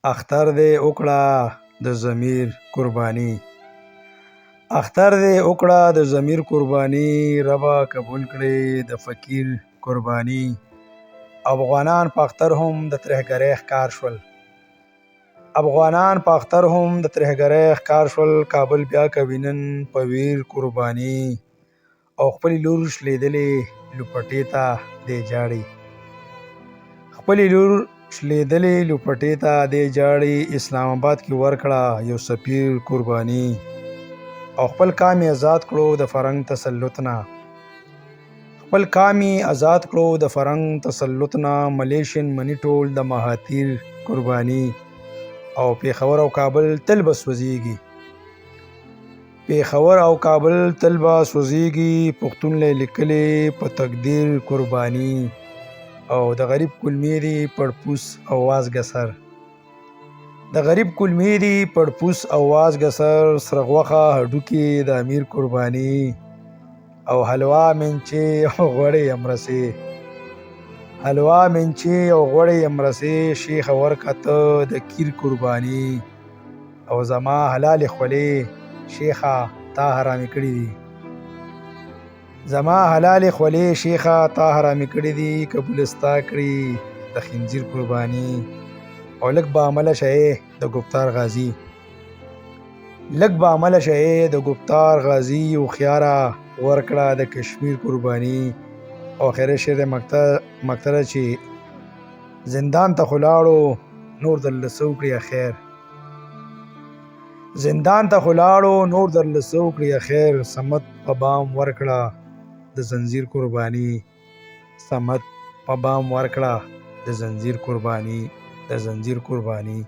اختر دې وکړه د ضمیر قرباني، اختر دې وکړه د ضمیر قرباني، ربه قبول کړې د فقیر قرباني. افغانان په اختر هم د ترهګرۍ ښکار شول، افغانان په اختر هم د ترهګرۍ ښکار شول. کابل بیا کوي نن په ویر قرباني، او خپلې لور شلیدلې لوپټې ته دی جاړي، خپلې لور شلیدلې لوپټې ته دی جاړي. اسلام آباد کې ورکړه یو سفیر قرباني، او خپل قام یې آزاد کړو د فرنګ تسلط نه، خپل قام یې آزاد کړو د فرنګ تسلط نه. ملیشین منی ټول د مهاتیر قرباني، او پېښور او کابل تل به سوځېږي، پېښور او کابل تل به سوځېږي. پښتون له لیکلې په تقدیر قرباني، او د غریب کلمې دي پړپوس او وازګه سر، د غریب کلمې دي پړپوس او وازګه سر. سره غوښه هډوکي د امیر قرباني، او حلوا منچې او غوړې امرسي، حلوا منچې او غوړې امرسي. شیخه ورکه ته د کیر قرباني، او زما حلالې خولې شیخه تا حرامې کړي دي، زما حلالې خولې شیخه تا حرامې کړي دي. قبول ستا کړي د خنزیر قرباني، او لږ به عمله شئ د گفتار غازی، لږ به عمله شئ د گفتار غازی. هوښیاره ورکړه د کشمیر قرباني، او آخري شعر د مقتله چې زندان ته خو لاړو نور درله څه وکړي اخیر، زندان ته خو لاړو نور درله څه وکړي اخیر. صمد په بام ورکړه د زنځیر قرباني، صمد په بام ورکړه د زنځیر قرباني، د زنځیر قرباني،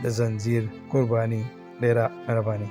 د زنځیر قرباني. ډیره مهرباني.